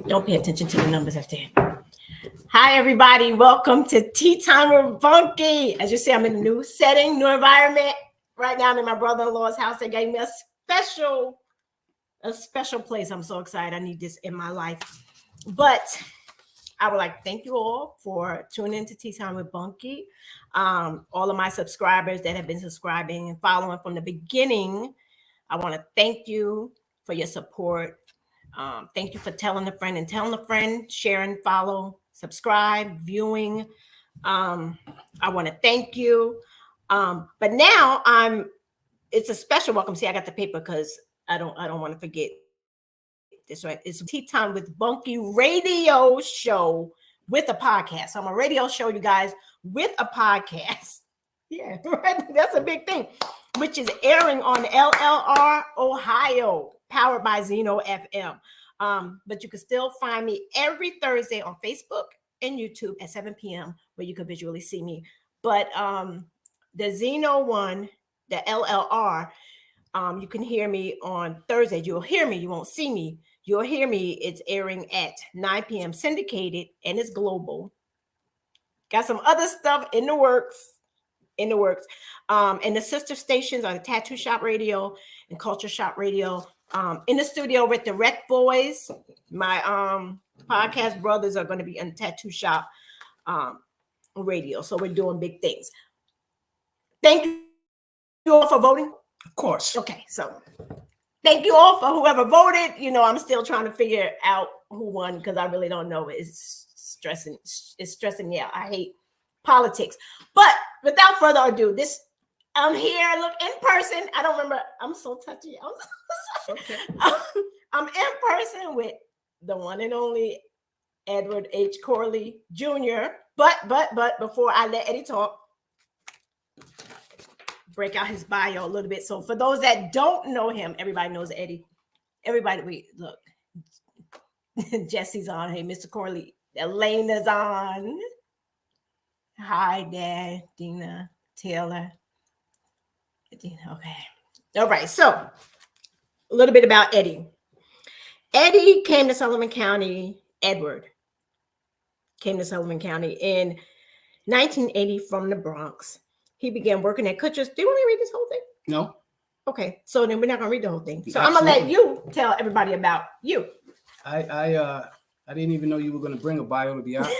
Don't pay attention to the numbers up there. Hi, everybody. Welcome to Tea Time with Bunky. As you see, I'm in a new setting, new environment. Right now, I'm in my brother-in-law's house. They gave me a special place. I'm so excited. I need this in my life. But I would like to thank you all for tuning into Tea Time with Bunky. All of my subscribers that have been subscribing and following from the beginning, I want to thank you for your support. Thank you for telling a friend and telling a friend, sharing, follow, subscribe, viewing. I want to thank you. But now it's a special welcome. See, I got the paper because I don't want to forget this, right? It's Tea Time with Bunky radio show with a podcast. So I'm a radio show, you guys, with a podcast. Yeah, right. That's a big thing, which is airing on LLR Ohio, powered by Zeno FM. But you can still find me every Thursday on Facebook and YouTube at 7 p.m. where you can visually see me. But the Zeno one, the LLR, you can hear me on Thursday. You'll hear me. You won't see me. You'll hear me. It's airing at 9 p.m. syndicated, and it's global. Got some other stuff in the works. And the sister stations are the Tattoo Shop Radio and Culture Shop Radio. In the studio with the Rec Boys, my podcast brothers are going to be in Tattoo Shop Radio. So we're doing big things. Thank you all for voting. Of course. Okay, so thank you all for whoever voted. You know, I'm still trying to figure out who won because I really don't know. It's stressing me out. I hate politics. But without further ado, I'm here. Look, in person. I don't remember. I'm so touchy. Okay. I'm in person with the one and only Edward H. Corley Jr. But before I let Eddie talk, break out his bio a little bit. So for those that don't know him, everybody knows Eddie. Everybody, look. Jesse's on. Hey, Mr. Corley. Elena's on. Hi, Dad, Dina, Taylor. Okay. All right. So a little bit about Eddie. Eddie came to Sullivan County. Edward came to Sullivan County in 1980 from the Bronx. He began working at Kutcher's. Do you want to read this whole thing? No. Okay. So then we're not going to read the whole thing. So absolutely. I'm going to let you tell everybody about you. I didn't even know you were going to bring a bio, to be honest.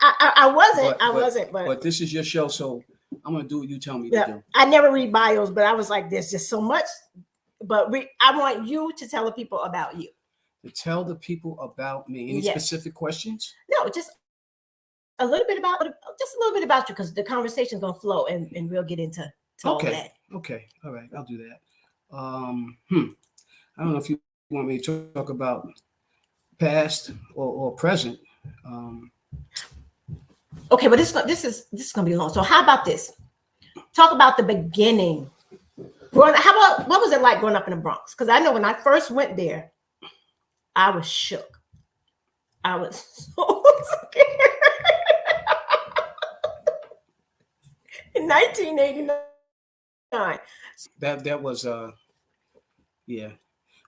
I wasn't. But this is your show, so I'm going to do what you tell me to do. I never read bios, but I was like, there's just so much. But I want you to tell the people about you. To tell the people about me. Any specific questions? No, just a little bit about you, because the conversation's going to flow and we'll get into all that. Okay. All right. I'll do that. I don't know if you want me to talk about past or present. Okay, but this is gonna be long. So how about this? Talk about the beginning. What was it like growing up in the Bronx? Because I know when I first went there, I was shook. I was so scared. In 1989. That was yeah.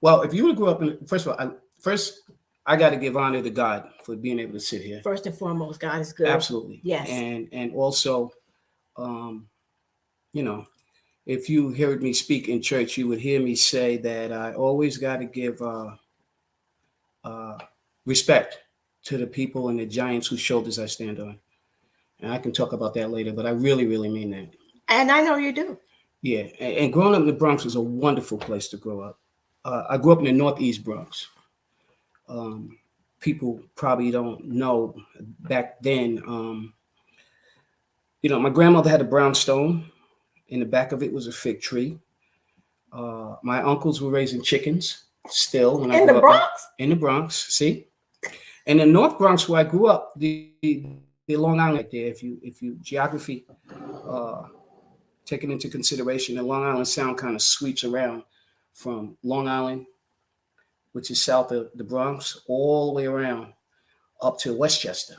Well, if you would grow up in, first of all, I got to give honor to God for being able to sit here. First and foremost, God is good. Absolutely. Yes. And also, if you heard me speak in church, you would hear me say that I always got to give respect to the people and the giants whose shoulders I stand on. And I can talk about that later, but I really, really mean that. And I know you do. Yeah. And growing up in the Bronx was a wonderful place to grow up. I grew up in the Northeast Bronx. People probably don't know back then. My grandmother had a brownstone. In the back of it was a fig tree. My uncles were raising chickens still. When in the Bronx? In the Bronx, see? And the North Bronx, where I grew up, the Long Island there, if you geography taken into consideration, the Long Island Sound kind of sweeps around from Long Island, which is south of the Bronx, all the way around up to Westchester.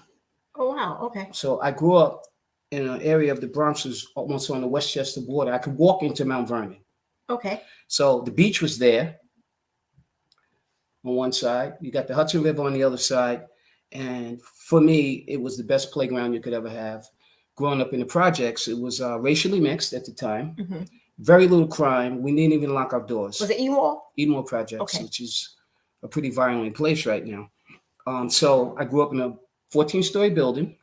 Oh, wow. Okay. So I grew up in an area of the Bronx was almost on the Westchester border. I could walk into Mount Vernon. Okay. So the beach was there. on one side. You got the Hudson River on the other side. And for me, it was the best playground you could ever have. Growing up in the projects, it was racially mixed at the time. Mm-hmm. Very little crime. We didn't even lock our doors. Was it Ewall? Edmore Projects, Okay. which is a pretty violent place right now. So I grew up in a 14-story building.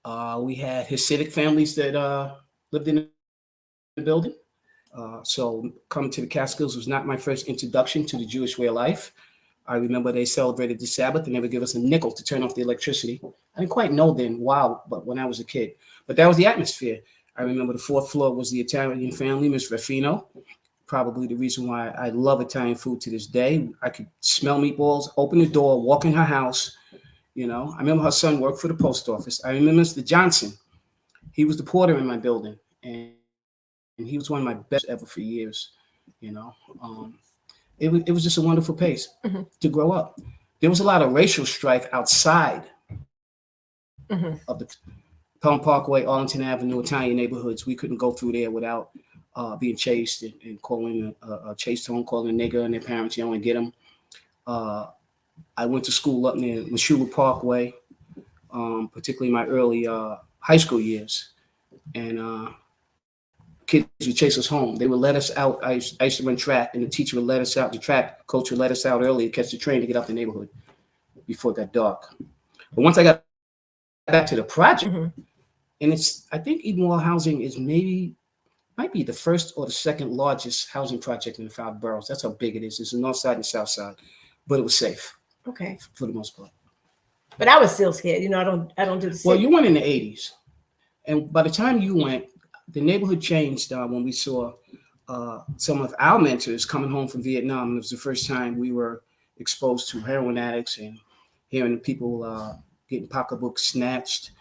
We had Hasidic families that lived in the building. So coming to the Catskills was not my first introduction to the Jewish way of life. I remember they celebrated the Sabbath and they would give us a nickel to turn off the electricity. I didn't quite know then, but when I was a kid. But that was the atmosphere. I remember the fourth floor was the Italian family, Miss Raffino. Probably the reason why I love Italian food to this day. I could smell meatballs, open the door, walk in her house. You know, I remember her son worked for the post office. I remember Mr. Johnson. He was the porter in my building. And he was one of my best ever for years. You know, it was just a wonderful place to grow up. There was a lot of racial strife outside of the Pelham Parkway, Arlington Avenue, Italian neighborhoods. We couldn't go through there without being chased and calling a chase home, calling a nigger and their parents yelling, get them. I went to school up near Meshuggah Parkway, particularly my early high school years. And kids would chase us home. They would let us out. I used to run track, and the teacher would let us out. The track coach would let us out early to catch the train to get out the neighborhood before it got dark. But once I got back to the project, and I think Edenwald Housing is might be the first or the second largest housing project in the 5 boroughs. That's how big it is. It's the north side and south side, but it was safe. Okay. For the most part. But I was still scared. You know, I don't do the same. Well, you went in the 80s. And by the time you went, the neighborhood changed when we saw some of our mentors coming home from Vietnam. It was the first time we were exposed to heroin addicts and hearing people getting pocketbooks snatched.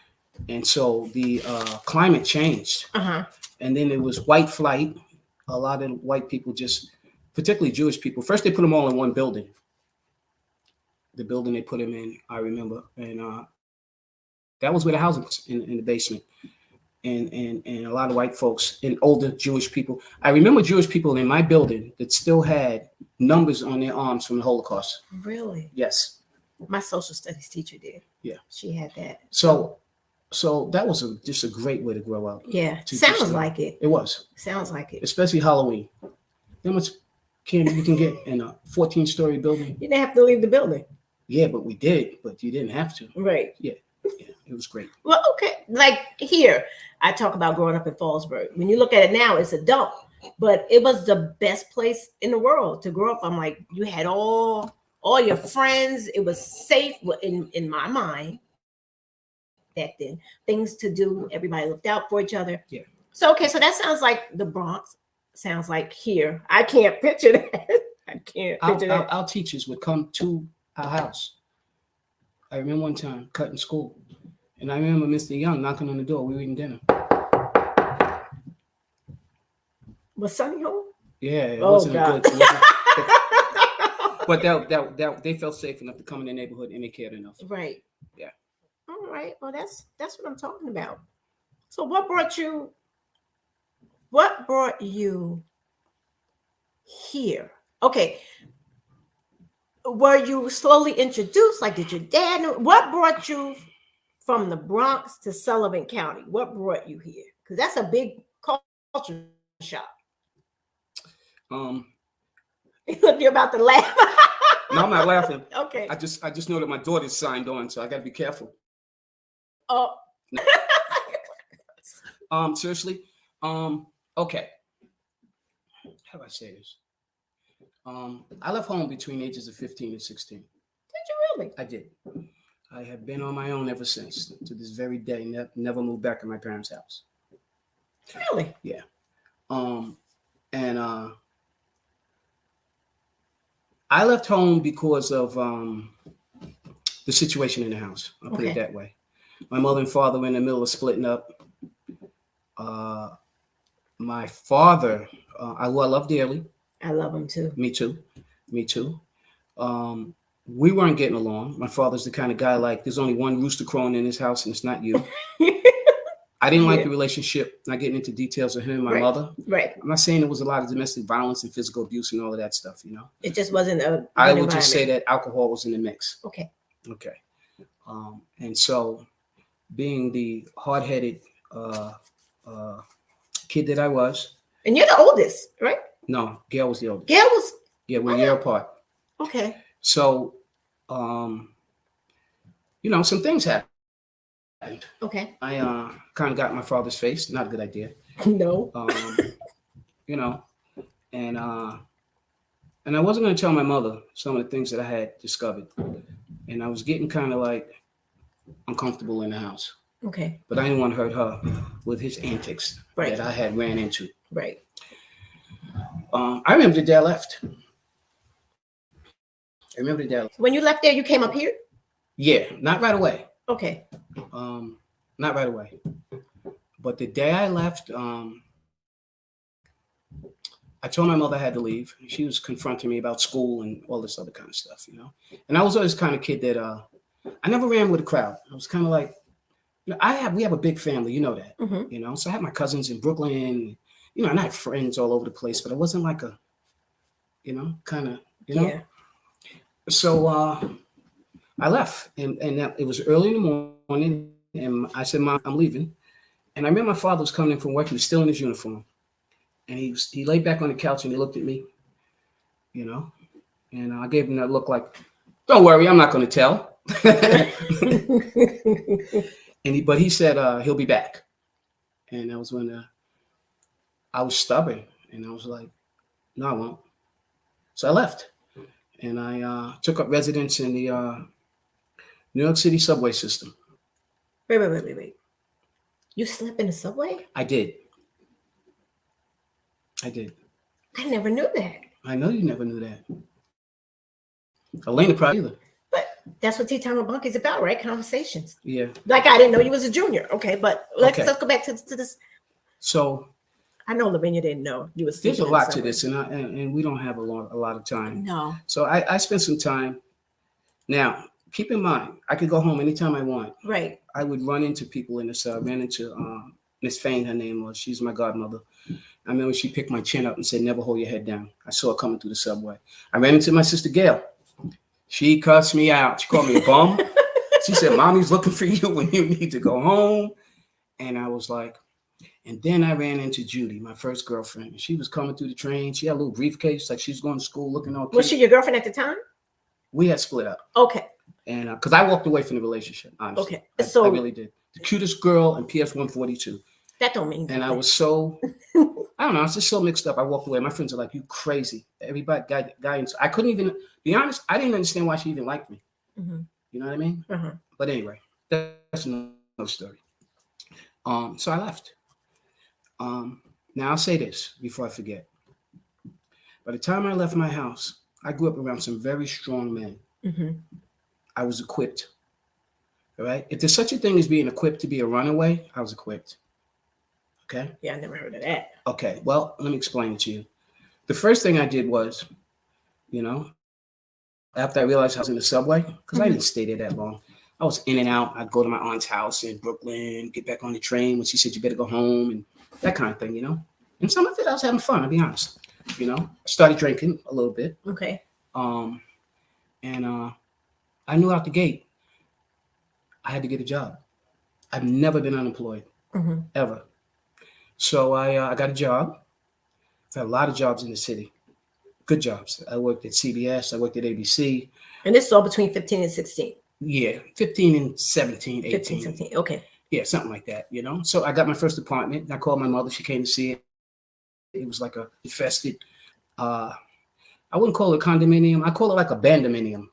And so the climate changed. And then it was white flight. A lot of white people particularly Jewish people, first they put them all in one building. The building they put them in, I remember. And that was where the housing was, in the basement. And a lot of white folks and older Jewish people. I remember Jewish people in my building that still had numbers on their arms from the Holocaust. Really? Yes. My social studies teacher did. Yeah. She had that. So that was just a great way to grow up. Yeah. Sounds like it. It was. Sounds like it. Especially Halloween. How much candy you can get in a 14-story building? You didn't have to leave the building. Yeah, but we did. But you didn't have to. Right. Yeah. It was great. Well, okay. Like here, I talk about growing up in Fallsburg. When you look at it now, it's a dump. But it was the best place in the world to grow up. I'm like, you had all your friends. It was safe in my mind. Back then, things to do, everybody looked out for each other. Yeah. So that sounds like the Bronx. Sounds like here. I can't picture that. I can't picture that. Our teachers would come to our house. I remember one time cutting school, and I remember Mr. Young knocking on the door. We were eating dinner. Was Sonny home? Yeah, it wasn't good. But that they felt safe enough to come in the neighborhood, and they cared enough. Right. Yeah. All right. Well, that's what I'm talking about. So what brought you here? Okay. Were you slowly introduced? Like, did your dad know? What brought you from the Bronx to Sullivan County? What brought you here? Because that's a big culture shock. You're about to laugh. No, I'm not laughing. Okay. I just know that my daughter's signed on, so I got to be careful. Oh. Seriously. Okay. How do I say this? I left home between the ages of 15 and 16. Did you really? I did. I have been on my own ever since, to this very day. Never moved back to my parents' house. Really? Yeah. I left home because of the situation in the house. I'll put it that way. My mother and father were in the middle of splitting up. My father, who I love dearly. I love him too. Me too. We weren't getting along. My father's the kind of guy like, there's only one rooster crowing in his house and it's not you. I didn't like the relationship, not getting into details of him and my mother. Right. I'm not saying there was a lot of domestic violence and physical abuse and all of that stuff, you know. It just wasn't a I would just say that alcohol was in the mix. Okay. Okay. And so being the hard-headed kid that I was. And you're the oldest, right? No, Gail was the oldest. Gail was? Yeah, we're a year apart. Okay. So, you know, some things happened. Okay. I kind of got in my father's face. Not a good idea. No. You know, and I wasn't going to tell my mother some of the things that I had discovered. And I was getting kind of like uncomfortable in the house. Okay. But I didn't want to hurt her with his antics that I had ran into. Right. I remember the day I left. When you left there, you came up here? Yeah, not right away. Okay. Not right away. But the day I left, I told my mother I had to leave. She was confronting me about school and all this other kind of stuff, you know. And I was always the kind of kid that I never ran with a crowd. I was kind of like, you know, we have a big family, you know that, you know. So I had my cousins in Brooklyn, you know, and I had friends all over the place, but I wasn't like a, you know, kind of, you know. Yeah. So I left, and it was early in the morning, and I said, Mom, I'm leaving. And I remember my father was coming in from work. He was still in his uniform. And he laid back on the couch and he looked at me, you know, and I gave him that look like, don't worry, I'm not going to tell. But he said he'll be back. And that was when I was stubborn, and I was like, no, I won't. So I left, and I took up residence in the New York City subway system. Wait. You slept in the subway? I did. I never knew that. I know you never knew that. Elena probably either. But that's what Tea Time with Bunky is about, right? Conversations. Yeah. Like I didn't know you was a junior. Okay, but let's go back to this. So I know Lavinia didn't know you was. There's a lot to this, and we don't have a lot of time. No. So I spent some time. Now, keep in mind, I could go home anytime I want. Right. I would run into people in the cell. I ran into Miss Fain, her name was. She's my godmother. I remember she picked my chin up and said, never hold your head down. I saw her coming through the subway. I ran into my sister Gail. She cussed me out. She called me a bum. She said, Mommy's looking for you when you need to go home. And I was like, and then I ran into Judy, my first girlfriend. She was coming through the train. She had a little briefcase, like she was going to school looking all cute. Was she your girlfriend at the time? We had split up. Okay. And because I walked away from the relationship, honestly. Okay. I really did. The cutest girl in PS 142. That don't mean and I was so, I don't know, I was just so mixed up. I walked away. My friends are like, you crazy. Everybody, guys, I couldn't even, be honest, I didn't understand why she even liked me. Mm-hmm. You know what I mean? Mm-hmm. But anyway, that's another story. So I left. Now I'll say this before I forget. By the time I left my house, I grew up around some very strong men. Mm-hmm. I was equipped. All right. If there's such a thing as being equipped to be a runaway, I was equipped. Okay. Yeah, I never heard of that. Okay. Well, let me explain it to you. The first thing I did was, you know, after I realized I was in the subway, because I didn't stay there that long. I was in and out. I'd go to my aunt's house in Brooklyn, get back on the train when she said, you better go home and that kind of thing, you know. And some of it I was having fun, I'll be honest. You know, I started drinking a little bit. Okay. And I knew out the gate I had to get a job. I've never been unemployed, ever. So I got a job. I've had a lot of jobs in the city, good jobs. I worked at CBS. I worked at ABC. And this is all between 15 and 16? Yeah, 15 and 17, 18. 15, 17, okay. Yeah, something like that, you know. So I got my first apartment. I called my mother. She came to see it. It was like a infested, I wouldn't call it a condominium. I call it like a bandominium.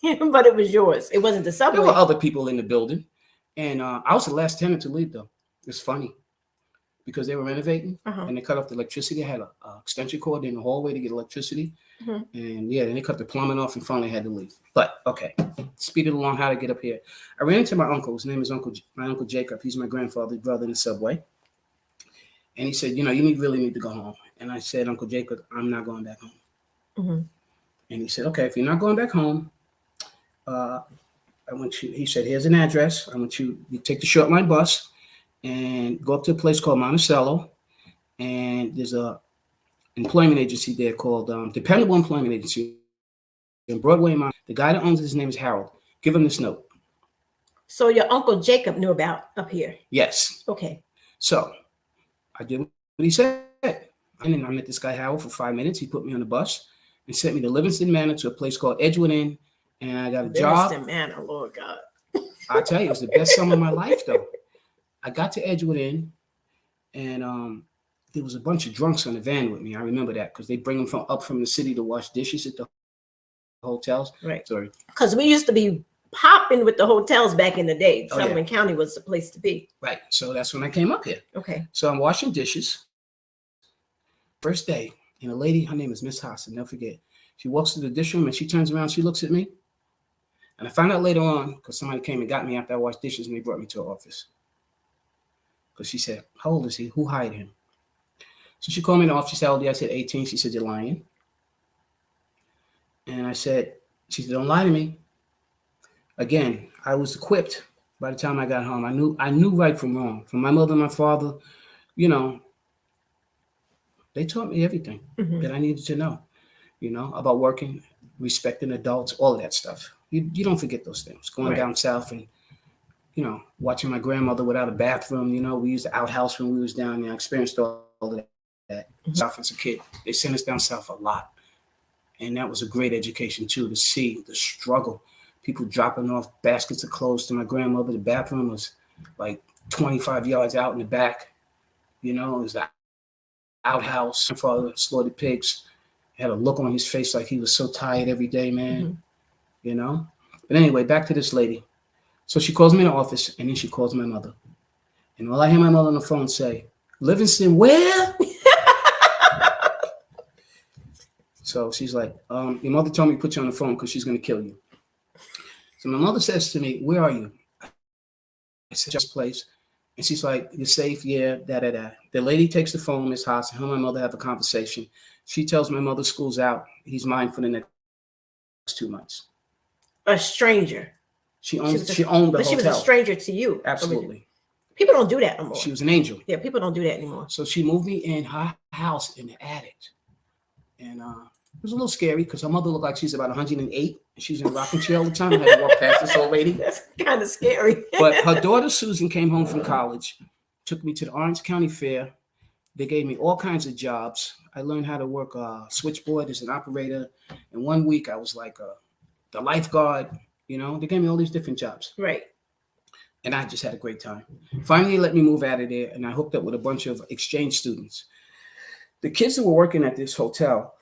But it was yours. It wasn't the subway. There were other people in the building. And I was the last tenant to leave, though. It's funny. Because they were renovating and they cut off the electricity. I had an extension cord in the hallway to get electricity. And yeah, then they cut the plumbing off and finally had to leave. But okay, speed it along how to get up here. I ran into my uncle. His name is my uncle Jacob. He's my grandfather's brother in the subway. And he said, you know, you really need to go home. And I said, Uncle Jacob, I'm not going back home. And he said, okay, if you're not going back home, I want you, he said, here's an address. I want you take the short line bus and go up to a place called Monticello, and there's a employment agency there called Dependable Employment Agency in Broadway. The guy that owns it, his name is Harold. Give him this note. So your Uncle Jacob knew about up here. Yes. Okay. So I did what he said. And I met this guy Harold for 5 minutes. He put me on the bus and sent me to Livingston Manor to a place called Edgewood Inn. And I got a job. Livingston Manor, Lord God. I tell you, it was the best summer of my life, though. I got to Edgewood Inn, and there was a bunch of drunks on the van with me. I remember that because they bring them up from the city to wash dishes at the hotels. Right. Sorry. Because we used to be popping with the hotels back in the day. Oh, Sullivan County was the place to be. Right. So that's when I came up here. Okay. So I'm washing dishes. First day, and a lady, her name is Miss Haas, I'll never forget. She walks to the dish room and she turns around, she looks at me. And I found out later on, because somebody came and got me after I washed dishes and they brought me to her office. Because she said, how old is he? Who hired him? So she called me in the office. She said, how old are you? I said, 18. She said, you're lying. And I said, she said, don't lie to me. Again, I was equipped by the time I got home. I knew right from wrong. From my mother and my father, you know, they taught me everything that I needed to know, you know, about working, respecting adults, all of that stuff. You don't forget those things. Going down south and, you know, watching my grandmother without a bathroom, you know, we used the outhouse when we was down there. I experienced all of that. South as a kid, they sent us down south a lot. And that was a great education, too, to see the struggle. People dropping off baskets of clothes to my grandmother. The bathroom was like 25 yards out in the back. You know, it was the outhouse. My father slaughtered pigs. Had a look on his face like he was so tired every day, man. You know? But anyway, back to this lady. So she calls me in the office, and then she calls my mother. And all I hear my mother on the phone say, Livingston, where? So she's like, your mother told me to put you on the phone because she's going to kill you. So my mother says to me, where are you? I said, just place. And she's like, you're safe? Yeah, da-da-da. The lady takes the phone, Miss Haas, and her and my mother have a conversation. She tells my mother school's out. He's mine for the next 2 months. A stranger. She owned the But hotel. she was a stranger to you. Absolutely. People don't do that no more. She was an angel. Yeah, people don't do that anymore. So she moved me in her house in the attic. And it was a little scary because her mother looked like she's about 108. And she was in a rocking chair all the time. I had to walk past this old lady. That's kind of scary. But her daughter, Susan, came home from college, took me to the Orange County Fair. They gave me all kinds of jobs. I learned how to work a switchboard as an operator. And 1 week, I was like the lifeguard. You know, they gave me all these different jobs. Right. And I just had a great time. Finally, they let me move out of there, and I hooked up with a bunch of exchange students. The kids that were working at this hotel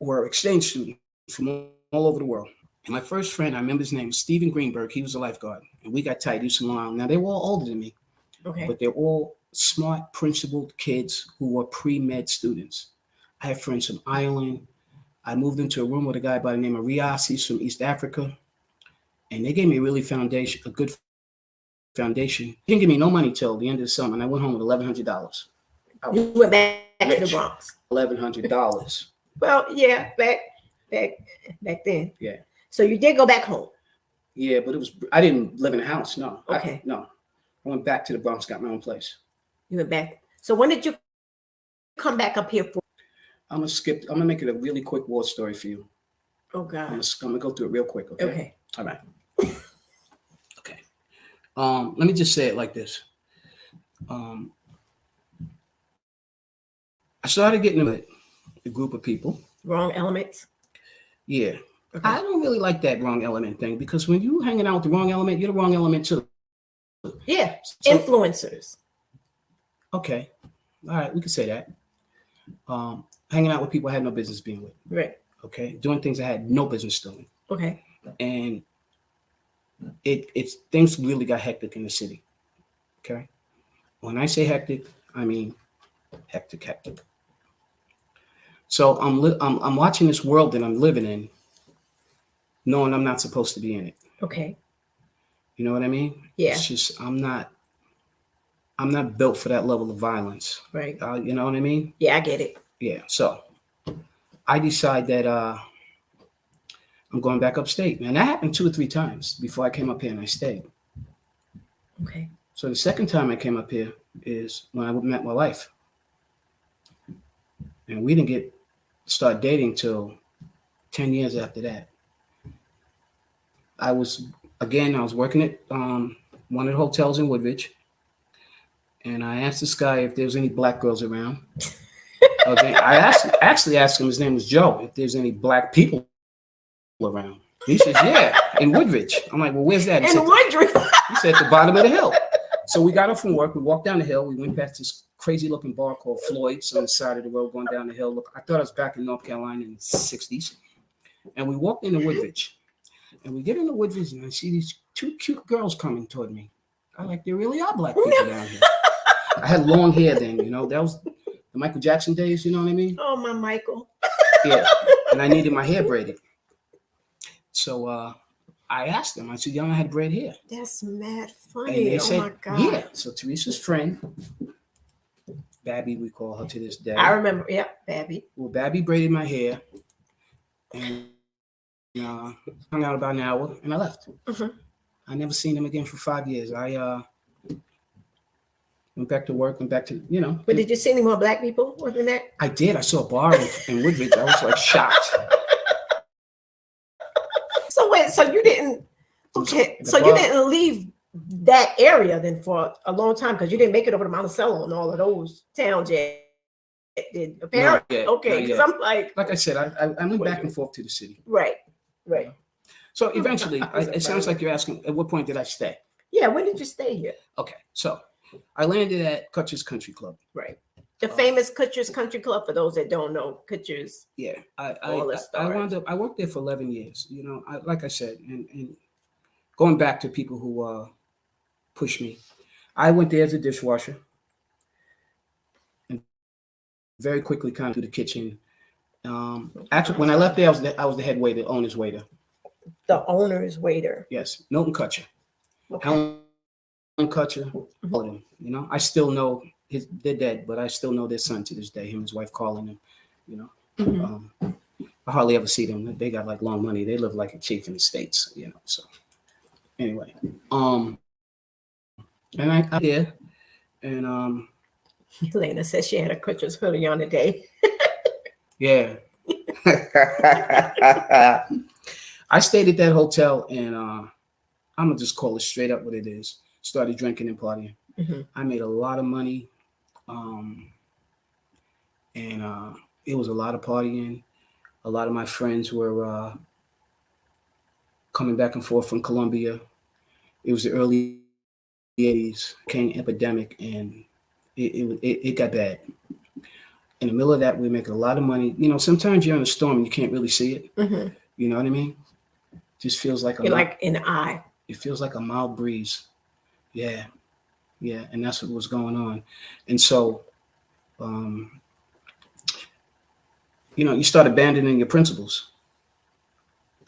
were exchange students from all over the world. And my first friend, I remember his name was Stephen Greenberg. He was a lifeguard, and we got tight. He was from Long Island. Now, they were all older than me, but they're all smart, principled kids who were pre-med students. I have friends from Ireland. I moved into a room with a guy by the name of Rias. He's from East Africa. And they gave me a good foundation. He didn't give me no money till the end of the summer, and I went home with $1,100. You went back to the Bronx. $1,100. Well, yeah, back then. Yeah. So you did go back home. Yeah, but I didn't live in a house. No. Okay. I went back to the Bronx, got my own place. You went back. So when did you come back up here for? I'm gonna make it a really quick war story for you. Oh God. I'm gonna go through it real quick. Okay. All right. Okay. Let me just say it like this. I started getting with a group of people. Wrong elements. Yeah. Okay. I don't really like that wrong element thing because when you hanging out with the wrong element, you're the wrong element too. Yeah. So, influencers. Okay. All right. We could say that. Hanging out with people I had no business being with. Right. Okay. Doing things I had no business doing. Okay. And it's things really got hectic in the city. Okay. When I say hectic, I mean hectic. So I'm watching this world that I'm living in, knowing I'm not supposed to be in it. Okay. You know what I mean? Yeah. It's just I'm not built for that level of violence. Right. You know what I mean? Yeah, I get it. Yeah. So I decide that I'm going back upstate. And that happened 2 or 3 times before I came up here and I stayed. Okay. So the second time I came up here is when I met my wife, and we didn't start dating till 10 years after that. I was working at one of the hotels in Woodridge, and I asked this guy if there was any black girls around. Actually asked him, his name was Joe, if there's any black people around. He says, yeah, in Woodridge. I'm like, well, where's that? In Woodridge? He said, at the bottom of the hill. So we got up from work. We walked down the hill. We went past this crazy looking bar called Floyd's on the side of the road going down the hill. Look, I thought I was back in North Carolina in the 60s. And we walked into Woodridge. And we get into Woodridge, and I see these two cute girls coming toward me. I'm like, there really are black people down here. I had long hair then, that was the Michael Jackson days, you know what I mean? Oh, my Michael. Yeah, and I needed my hair braided. So I asked them, I said, y'all had braid hair. That's mad funny. And they said, my God. yeah. So Teresa's friend, Babby, we call her to this day. I remember, yeah, Babby. Well, Babby braided my hair and hung out about an hour, and I left. Mm-hmm. I never seen him again for 5 years. I went back to work, went back to, But did you see any more black people within that? I did. I saw a bar in Woodridge. I was like shocked. So wait, so you didn't, okay, so you didn't leave that area then for a long time because you didn't make it over to Monticello and all of those towns yet. Did apparently? Okay, because I'm like I said, I went back and forth to the city. Right. So eventually, it sounds like you're asking, at what point did I stay? Yeah, when did you stay here? Okay, so I landed at Kutcher's Country Club. Right. The famous Kutcher's Country Club, for those that don't know, Kutcher's. Yeah, I worked there for 11 years. Like I said, and going back to people who pushed me, I went there as a dishwasher, and very quickly kind of to the kitchen. Actually, when I left there, I was the head waiter, owner's waiter. The owner's waiter. Yes, Milton Kutcher. Okay. Helen Kutcher, all of them. I still know they're dead, but I still know their son to this day. Him and his wife calling him. Mm-hmm. I hardly ever see them. They got like long money. They live like a chief in the States. So anyway, and I did, and Lena says she had a Kutcher's hoodie on today. yeah. I stayed at that hotel, and I'm gonna just call it straight up what it is. Started drinking and partying. Mm-hmm. I made a lot of money, and it was a lot of partying. A lot of my friends were coming back and forth from Colombia. It was the early 80s, came epidemic, and it got bad. In the middle of that, we make a lot of money. Sometimes you're in a storm and you can't really see it. Mm-hmm. You know what I mean? Just feels like like in the eye. It feels like a mild breeze. Yeah, and that's what was going on. And so, you start abandoning your principles.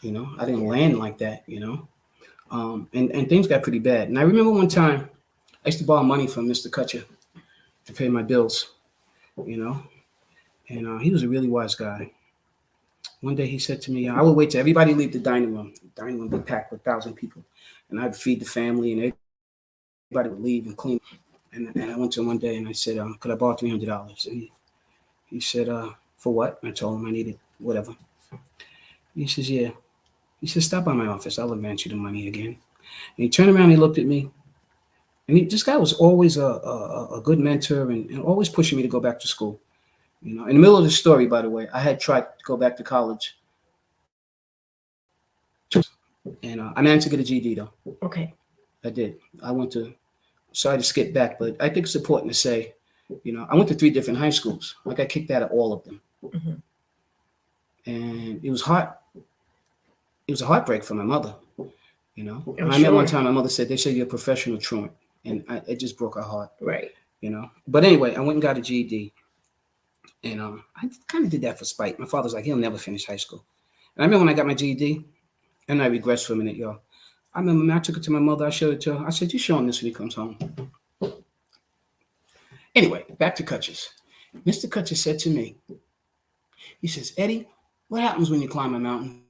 I didn't land like that. And things got pretty bad. And I remember one time, I used to borrow money from Mr. Kutcher to pay my bills. And he was a really wise guy. One day he said to me, I would wait till everybody leave the dining room. The dining room would be packed with 1,000 people. And I'd feed the family, and everybody would leave and clean. And I went to him one day and I said, could I borrow $300? And he said, for what? And I told him I needed whatever. He says, yeah. He said, stop by my office. I'll advance you the money again. And he turned around and he looked at me. And this guy was always a good mentor and always pushing me to go back to school. In the middle of the story, by the way, I had tried to go back to college. And I managed to get a GED, though. Okay. I did. Sorry to skip back, but I think it's important to say, I went to 3 different high schools. I got kicked out of all of them. Mm-hmm. And it was hard. It was a heartbreak for my mother, I sure. remember one time my mother said, they say you're a professional truant. And it just broke her heart. Right. But anyway, I went and got a GED. And I kind of did that for spite. My father's like, he'll never finish high school. And I remember when I got my GED, and I regressed for a minute, y'all. I remember I took it to my mother. I showed it to her. I said, you show him this when he comes home. Anyway, back to Kutcher's. Mr. Kutcher said to me, he says, Eddie, what happens when you climb a mountain?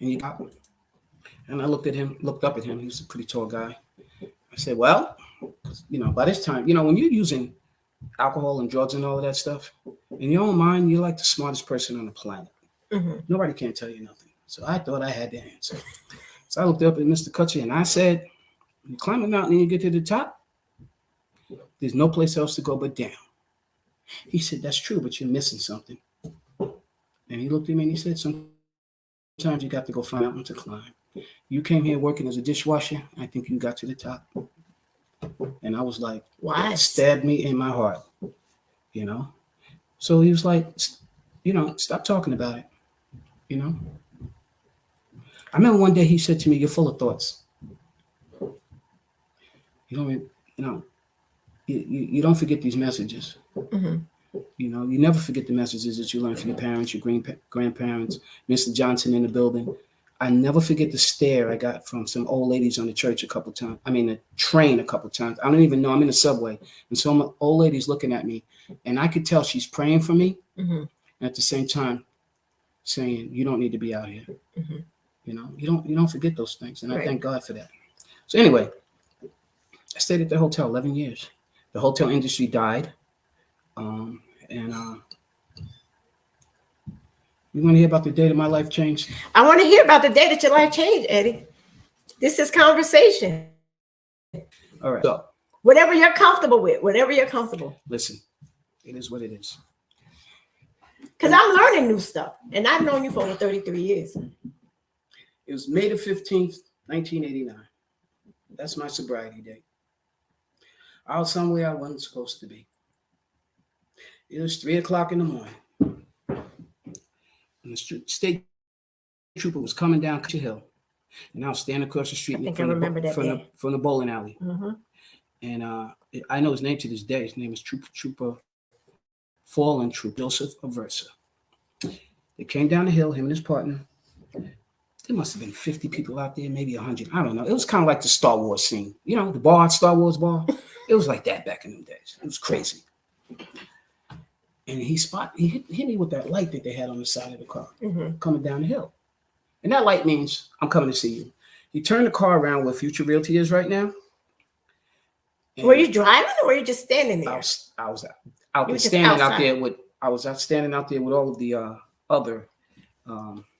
And I looked up at him. He was a pretty tall guy. I said, well, by this time, when you're using alcohol and drugs and all of that stuff, in your own mind, you're like the smartest person on the planet. Nobody can tell you nothing. So I thought I had the answer. So I looked up at Mr. Kutcher and I said, you climb a mountain and you get to the top, there's no place else to go but down. He said, that's true, but you're missing something. And he looked at me and he said, sometimes you got to go find a mountain to climb. You came here working as a dishwasher. I think you got to the top. And I was like, Why? It stabbed me in my heart, So he was like, stop talking about it, I remember one day he said to me, you're full of thoughts. You don't forget these messages. You never forget the messages that you learn from your parents, your grandparents, Mr. Johnson in the building. I never forget the stare I got from some old ladies on the train a couple times. I don't even know. I'm in the subway. And some old ladies looking at me. And I could tell she's praying for me. And at the same time saying, you don't need to be out here. You don't forget those things. And I thank God for that. So anyway, I stayed at the hotel 11 years. The hotel industry died. You want to hear about the day that my life changed? I want to hear about the day that your life changed, Eddie. This is conversation. All right. So, whatever you're comfortable with, Listen, it is what it is. Because I'm learning new stuff. And I've known you for over 33 years. It was May the 15th, 1989. That's my sobriety date. I was somewhere I wasn't supposed to be. It was 3:00 in the morning. And the state trooper was coming down the hill. And I was standing across the street from the bowling alley. And I know his name to this day. His name is Trooper Fallen Troop Joseph Aversa. They came down the hill, him and his partner. There must have been 50 people out there, maybe 100. I don't know. It was kind of like the Star Wars scene. The bar, Star Wars bar. It was like that back in them days. It was crazy. And he hit me with that light that they had on the side of the car coming down the hill. And that light means I'm coming to see you. He turned the car around where Future Realty is right now. Were you driving or were you just standing there? I was out there standing out there with all of the other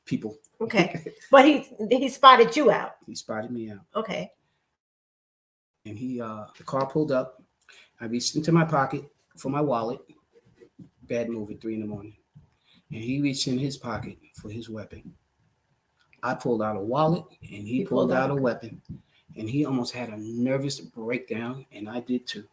people. Okay. But he spotted you out. He spotted me out. Okay. And the car pulled up. I reached into my pocket for my wallet. Bad move at 3 in the morning. And he reached in his pocket for his weapon. I pulled out a wallet and he pulled out a weapon. And he almost had a nervous breakdown, and I did too.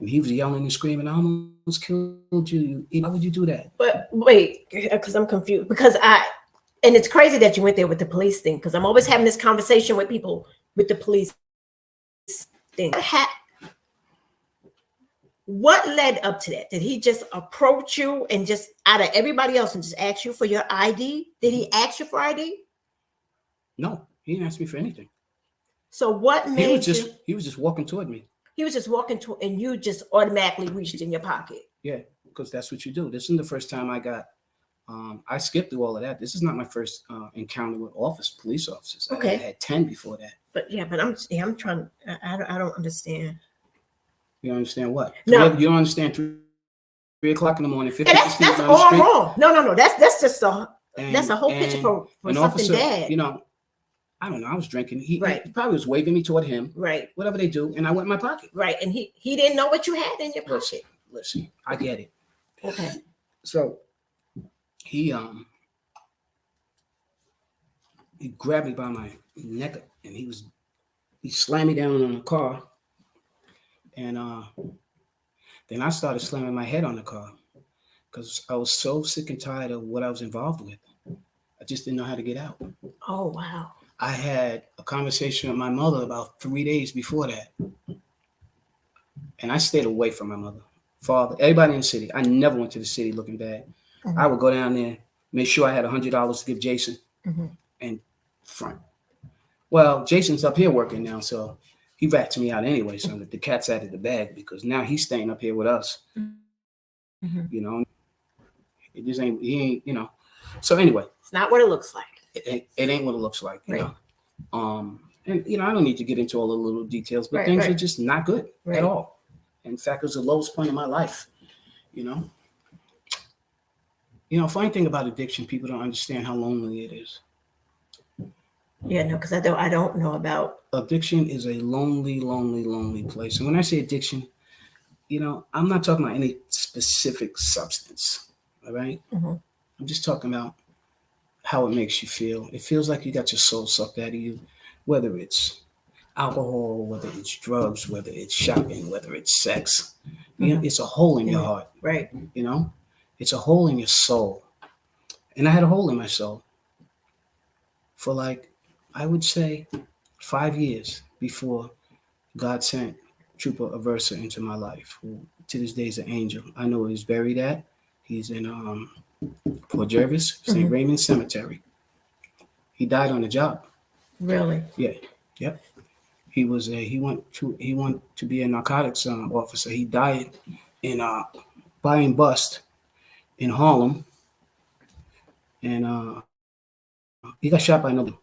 And he was yelling and screaming, I almost killed you. Why would you do that? But wait, because I'm confused. And it's crazy that you went there with the police thing, because I'm always having this conversation with people with the police thing. What led up to that? Did he just approach you and just out of everybody else and just ask you for your ID? Did he ask you for ID? No, he didn't ask me for anything. So what made he was just walking toward me. He was just walking to, and you just automatically reached in your pocket. Yeah, because that's what you do. This isn't the first time I got. I skipped through all of that. This is not my first encounter with police officers. Okay, I had 10 before that. But I'm trying. I don't understand. You don't understand what? No, you don't understand. 3:00 in the morning. 50 that's all wrong. No. That's just that's a whole picture for something officer, bad. I don't know. I was drinking. He probably was waving me toward him. Right. Whatever they do, and I went in my pocket. Right. And he didn't know what you had in your pocket. Listen. I get it. Okay. So he grabbed me by my neck and he slammed me down on the car. And then I started slamming my head on the car because I was so sick and tired of what I was involved with. I just didn't know how to get out. Oh, wow. I had a conversation with my mother about 3 days before that. And I stayed away from my mother, father, everybody in the city. I never went to the city looking bad. I would go down there, make sure I had $100 to give Jason and front. Well, Jason's up here working now, so he rats me out anyway. So the cat's out of the bag because now he's staying up here with us. It just ain't, he ain't, So anyway. It's not what it looks like. It ain't what it looks like, you know. And I don't need to get into all the little details, but things are just not good at all. In fact, it was the lowest point in my life. Funny thing about addiction, people don't understand how lonely it is. Yeah, no, because I don't know about addiction. Is a lonely, lonely, lonely place. And when I say addiction, I'm not talking about any specific substance. All right. Mm-hmm. I'm just talking about how it makes you feel. It feels like you got your soul sucked out of you, whether it's alcohol, whether it's drugs, whether it's shopping, whether it's sex. It's a hole in your heart. Right. It's a hole in your soul. And I had a hole in my soul for I would say 5 years before God sent Trooper Aversa into my life, who to this day is an angel. I know where he's buried at. He's in Port Jervis, St. Raymond Cemetery. He died on the job. Really? Yeah. Yep. He went to be a narcotics officer. He died in buying bust in Harlem, and he got shot by nobody.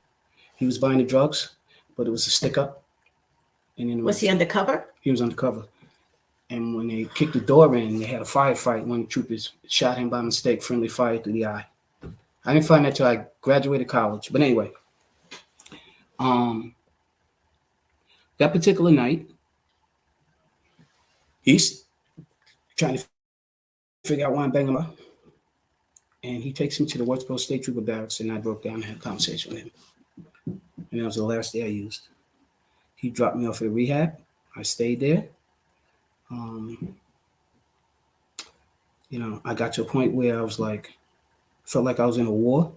He was buying the drugs, but it was a stick up. And then was he undercover? He was undercover. And when they kicked the door in, they had a firefight. One of the troopers shot him by mistake, friendly fire through the eye. I didn't find that till I graduated college. But anyway, that particular night, he's trying to figure out why I'm banging him up. And he takes me to the Westboro State Trooper Barracks, and I broke down and had a conversation with him. And that was the last day I used. He dropped me off at rehab. I stayed there. I got to a point where I was felt like I was in a war.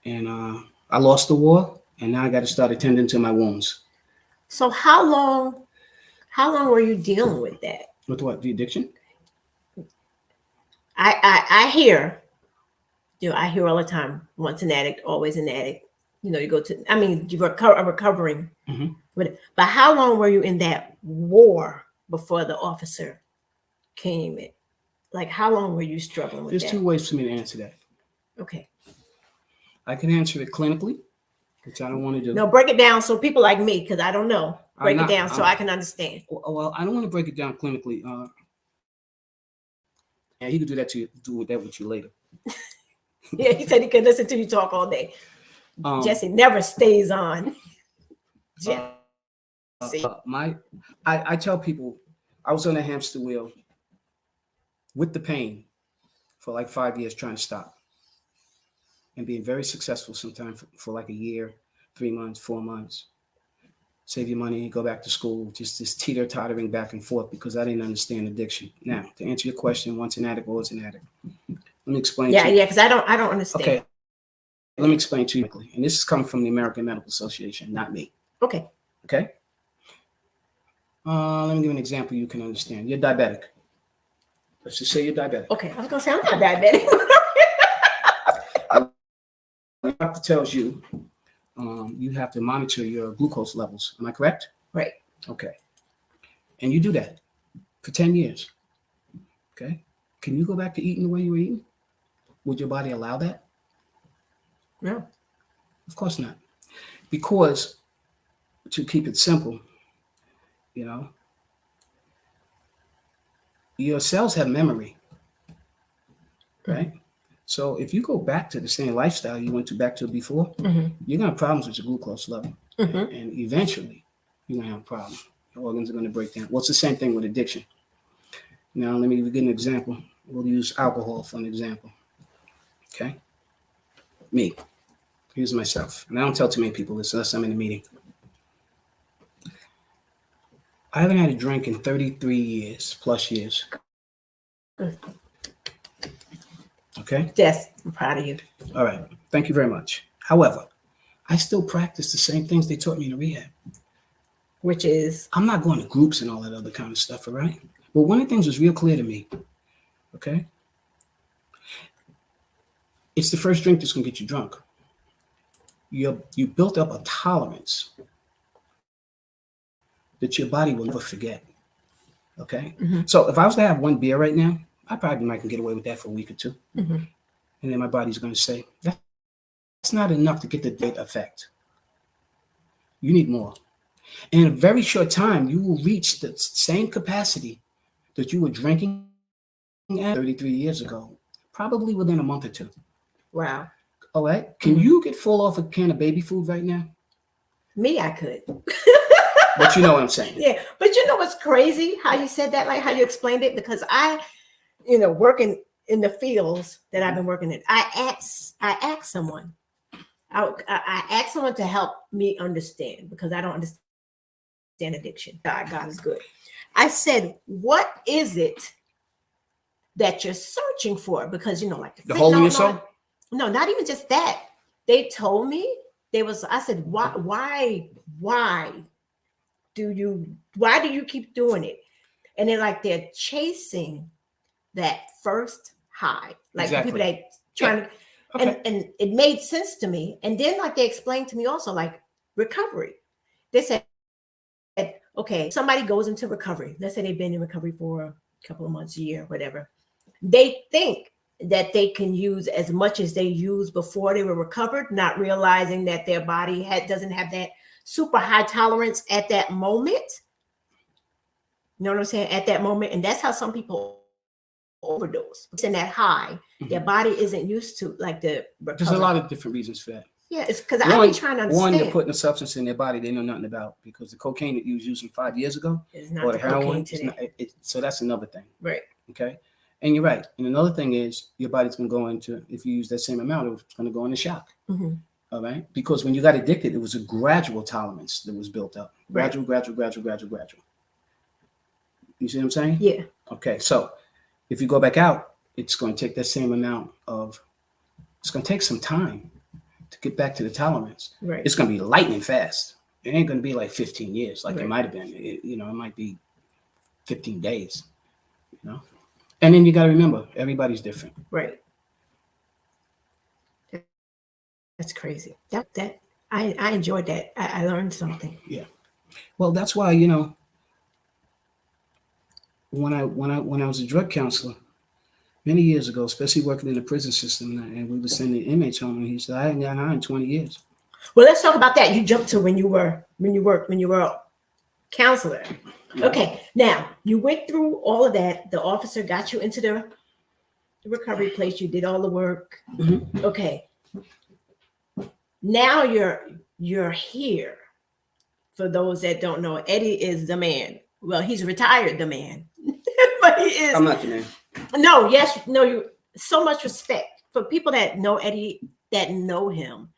And I lost the war, and now I got to start attending to my wounds. So how long were you dealing with that? With what? The addiction? I hear all the time, once an addict, always an addict. You go to, you were recovering. Mm-hmm. But how long were you in that war before the officer came in? How long were you struggling with that? There's two ways for me to answer that. Okay. I can answer it clinically, which I don't want to do. No, break it down so people like me, because I don't know. Break it down so I can understand. Well, I don't want to break it down clinically. And he could do that with you later. Yeah, he said he could listen to you talk all day. Jesse never stays on. I tell people I was on a hamster wheel with the pain for 5 years trying to stop, and being very successful sometimes for a year, 3 months, 4 months. Save your money, go back to school, just this teeter-tottering back and forth because I didn't understand addiction. Now, to answer your question, once an addict, always an addict. Let me explain. Yeah, because I don't understand. Okay. Let me explain to you quickly. And this is coming from the American Medical Association, not me. Okay. Okay. Let me give an example you can understand. You're diabetic. Let's just say you're diabetic. Okay. I was going to say I'm not diabetic. The doctor tells you you have to monitor your glucose levels. Am I correct? Right. Okay. And you do that for 10 years. Okay. Can you go back to eating the way you were eating? Would your body allow that? No. Of course not. Because, to keep it simple, your cells have memory, right? So if you go back to the same lifestyle you went back to before, you're going to have problems with your glucose level. And eventually, you're going to have a problem. Your organs are going to break down. Well, it's the same thing with addiction. Now, let me give an example. We'll use alcohol for an example. Okay? Me. Here's myself. And I don't tell too many people this unless I'm in a meeting. I haven't had a drink in 33 years, plus years. Okay? Yes, I'm proud of you. All right. Thank you very much. However, I still practice the same things they taught me in rehab. Which is? I'm not going to groups and all that other kind of stuff, all right? But one of the things was real clear to me, okay? It's the first drink that's going to get you drunk. You built up a tolerance that your body will never forget, okay? So if I was to have one beer right now, I probably might can get away with that for a week or two. And then my body's going to say, that's not enough to get the date effect. You need more. And in a very short time, you will reach the same capacity that you were drinking at 33 years ago, probably within a month or two. Wow. All right. Can you get full off a can of baby food right now? Me, I could. But you know what I'm saying. Yeah. But you know what's crazy? How you said that, like how you explained it? Because I, working in the fields that I've been working in, I asked someone. I asked someone to help me understand, because I don't understand addiction. God is good. I said, what is it that you're searching for? Because like the hole in your soul. No, not even just that. They told me I said, why do you keep doing it? And they're chasing that first high, like exactly. The people that trying to, okay. and it made sense to me. And then they explained to me also like recovery. They said, okay, somebody goes into recovery. Let's say they've been in recovery for a couple of months, a year, whatever. They think that they can use as much as they used before they were recovered, not realizing that their body doesn't have that super high tolerance at that moment. You know what I'm saying? At that moment. And that's how some people overdose. It's in that high. Their body isn't used to the recovery. There's a lot of different reasons for that. Yeah, it's because I've been trying to understand. One, they're putting a substance in their body they know nothing about, because the cocaine that you was using 5 years ago, or the heroin, so that's another thing. Right. Okay. And you're right. And another thing is your body's going to go into, if you use that same amount, it's going to go into shock. Mm-hmm. All right. Because when you got addicted, it was a gradual tolerance that was built up. Gradual. You see what I'm saying? Yeah. Okay. So if you go back out, it's going to take that same amount it's going to take some time to get back to the tolerance. Right. It's going to be lightning fast. It ain't going to be like 15 years like it might have been. It might be 15 days, And then you got to remember, everybody's different. Right. That's crazy. That I enjoyed that. I learned something. Yeah. Well, that's why, when I was a drug counselor many years ago, especially working in the prison system, and we were sending inmates home, and he said, I hadn't gotten high in 20 years. Well, let's talk about that. You jumped to when you were a counselor. Okay, now you went through all of that. The officer got you into the recovery place. You did all the work. Mm-hmm. Okay. Now you're here. For those that don't know, Eddie is the man. Well, he's retired, the man, but he is. I'm not the man. No, yes, no. You so much respect for people that know Eddie, that know him.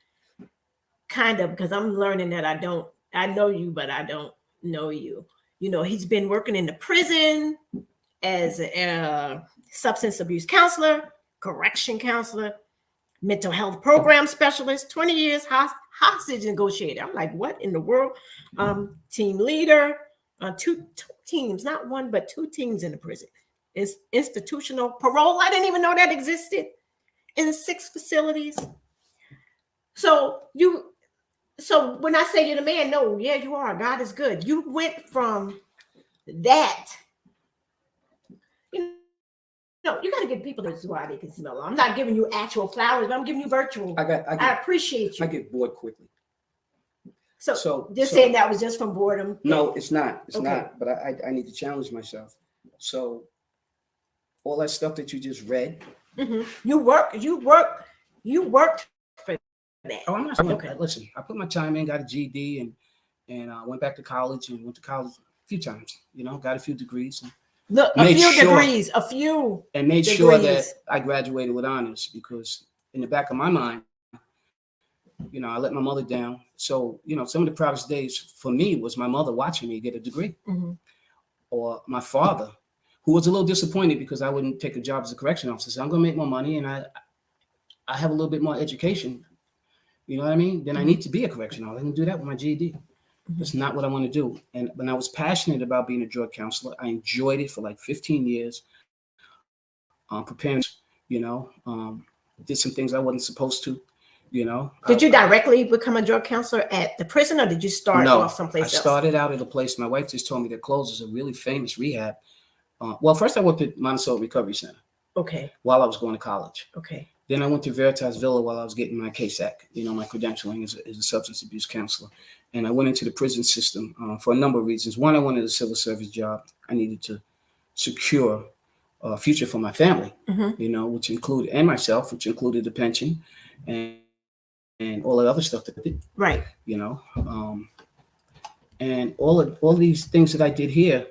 Kind of, because I'm learning that I know you, but I don't know you. He's been working in the prison as a substance abuse counselor, correction counselor, mental health program specialist, 20 years hostage negotiator. I'm like, what in the world? Team leader, two teams, not one, but 2 teams in the prison. It's institutional parole. I didn't even know that existed in 6 facilities. So when I say you're the man, no, yeah, you are. God is good. You went from that. You got to give people this why they can smell. I'm not giving you actual flowers, but I'm giving you virtual. I appreciate you. I get bored quickly. So saying that was just from boredom? No, it's not. It's not. But I need to challenge myself. So all that stuff that you just read. Mm-hmm. You worked for that. Oh, I'm not. Okay. Listen, I put my time in, got a GED, and went back to college and went to college a few times. Got a few degrees. A few degrees. And made sure that I graduated with honors, because in the back of my mind, I let my mother down. So, some of the proudest days for me was my mother watching me get a degree. Mm-hmm. Or my father, who was a little disappointed because I wouldn't take a job as a correction officer. So I'm going to make more money, and I have a little bit more education. You know what I mean? Then I need to be a correction officer. I can do that with my GED. Mm-hmm. That's not what I want to do. And when I was passionate about being a drug counselor, I enjoyed it for like 15 years. Preparing, did some things I wasn't supposed to. Did you directly become a drug counselor at the prison, or did you start off someplace else? I started out at a place. My wife just told me that closes a really famous rehab. Well, first I worked at Montessori Recovery Center. Okay. While I was going to college. Okay. Then I went to Veritas Villa while I was getting my KSAC, my credentialing as a substance abuse counselor. And I went into the prison system for a number of reasons. One, I wanted a civil service job. I needed to secure a future for my family, which included, and myself, which included the pension and all the other stuff that I did. Right. And all these things that I did here.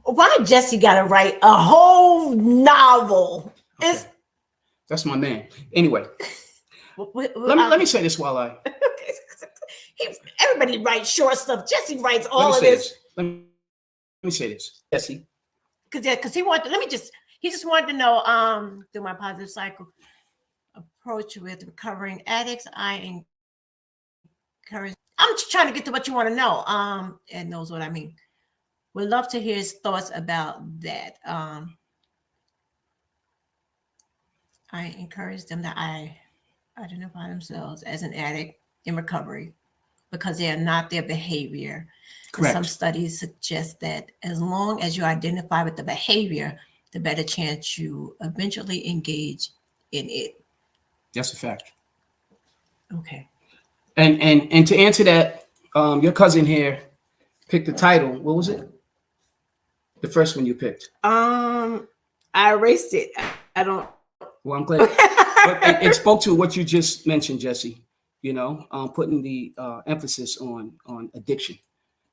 Why Jesse got to write a whole novel? Okay. That's my man. Anyway, let me say this while I. Everybody writes short stuff. Jesse writes all of this. Let me say this, Jesse. Because he wanted. He just wanted to know. Through my positive cycle approach with recovering addicts, I encourage. I'm just trying to get to what you want to know. And knows what I mean. Would love to hear his thoughts about that. I encourage them that I identify themselves as an addict in recovery because they are not their behavior. Correct. Some studies suggest that as long as you identify with the behavior, the better chance you eventually engage in it. That's a fact. Okay. And to answer that, your cousin here picked the title. What was it? The first one you picked. I erased it. I don't. Well, I'm glad. But it spoke to what you just mentioned, Jesse. Putting the emphasis on addiction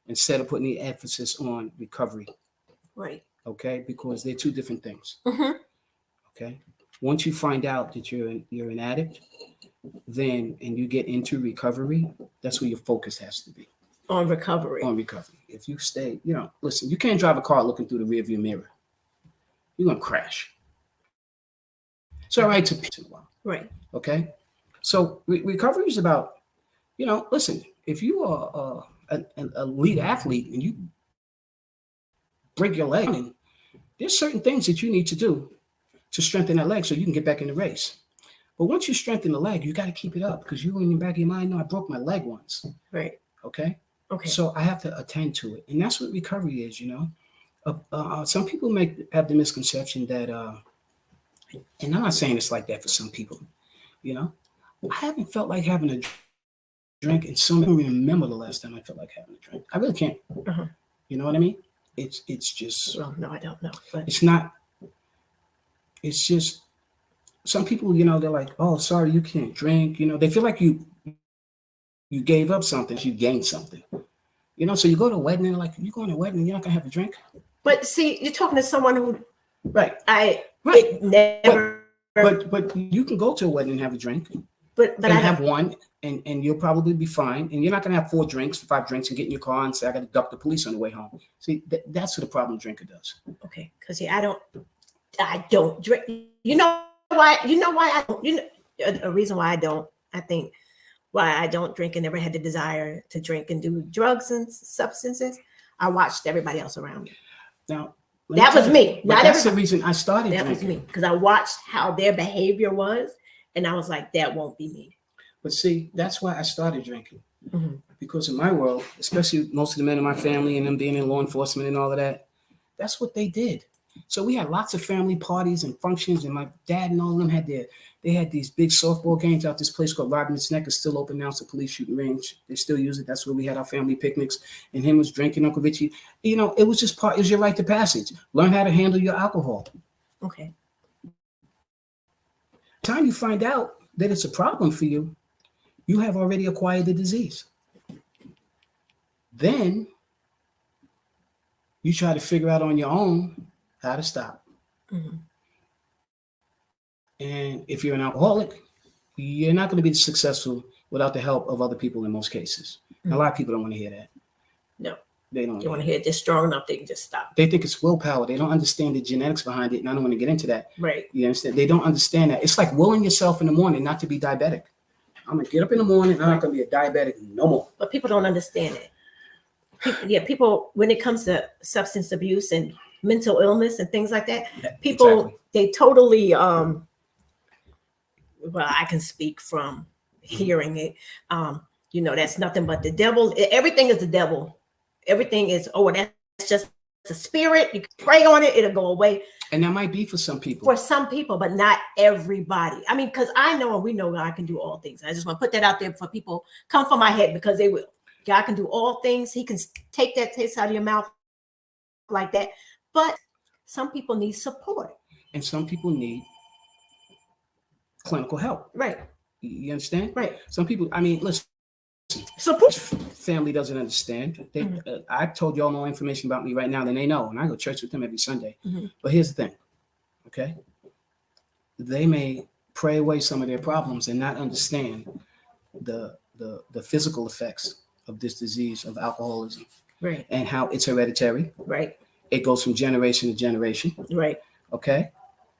instead of putting the emphasis on recovery. Right. Okay, because they're two different things. Mm-hmm. Okay. Once you find out that you're an addict, and you get into recovery, that's where your focus has to be. On recovery. If you stay, listen, you can't drive a car looking through the rearview mirror. You're going to crash. It's all right to pick a while. Right. Okay. So recovery is about, listen, if you are an elite athlete and you break your leg, and there's certain things that you need to do to strengthen that leg so you can get back in the race. But once you strengthen the leg, you got to keep it up because you in the back of your mind know I broke my leg once. Right. Okay. Okay. So I have to attend to it. And that's what recovery is, Some people have the misconception that, and I'm not saying it's like that for some people, I haven't felt like having a drink and I don't remember the last time I felt like having a drink. I really can't. Uh-huh. You know what I mean? It's just. Well, no, I don't know. But it's not. It's just some people, they're like, oh, sorry, you can't drink. They feel like you gave up something, you gained something. So you go to a wedding and they're like, you going to a wedding and you're not gonna have a drink. But see, you're talking to someone who right. Never but you can go to a wedding and have a drink. But I have one and you'll probably be fine. And you're not gonna have 4 drinks, 5 drinks and get in your car and say, I gotta duck the police on the way home. See, that's what a problem drinker does. Okay, because I don't drink. You know why I don't, a reason why I don't, I think why I don't drink and never had the desire to drink and do drugs and substances. I watched everybody else around me. Now, that was me. That's the reason I started drinking. That was me because I watched how their behavior was, and I was like, that won't be me. But see, that's why I started drinking. Mm-hmm. Because in my world, especially most of the men in my family and them being in law enforcement and all of that, that's what they did. So we had lots of family parties and functions, and my dad and all of them had these big softball games out this place called Rodman's Neck. It's still open now. It's a police shooting range. They still use it. That's where we had our family picnics. And him was drinking, Uncle Richie. It was just it was your rite of passage. Learn how to handle your alcohol. Okay. Time you find out that it's a problem for you, you have already acquired the disease. Then you try to figure out on your own how to stop. Mm-hmm. And if you're an alcoholic, you're not going to be successful without the help of other people in most cases. Mm-hmm. A lot of people don't want to hear that. No. They don't. They want to hear it just strong enough they can just stop. They think it's willpower. They don't understand the genetics behind it, and I don't want to get into that. Right. You understand? They don't understand that. It's like willing yourself in the morning not to be diabetic. I'm going to get up in the morning, I'm not going to be a diabetic no more. But people don't understand it. People, when it comes to substance abuse and mental illness and things like that, people, exactly. They totally, well, I can speak from hearing it. That's nothing but the devil. Everything is the devil. Everything is, that's just a spirit. You can pray on it; it'll go away. And that might be for some people. For some people, but not everybody. I mean, because I know and we know God can do all things. I just want to put that out there for people. Come from my head because they will. God can do all things. He can take that taste out of your mouth like that. But some people need support. And some people need clinical help. Right. You understand? Right. Some people, I mean, listen, support. Family doesn't understand. I told you all more information about me right now than they know. And I go to church with them every Sunday. But here's the thing, okay? They may pray away some of their problems and not understand the physical effects of this disease of alcoholism. Right. And how it's hereditary. Right. It goes from generation to generation. Right. Okay.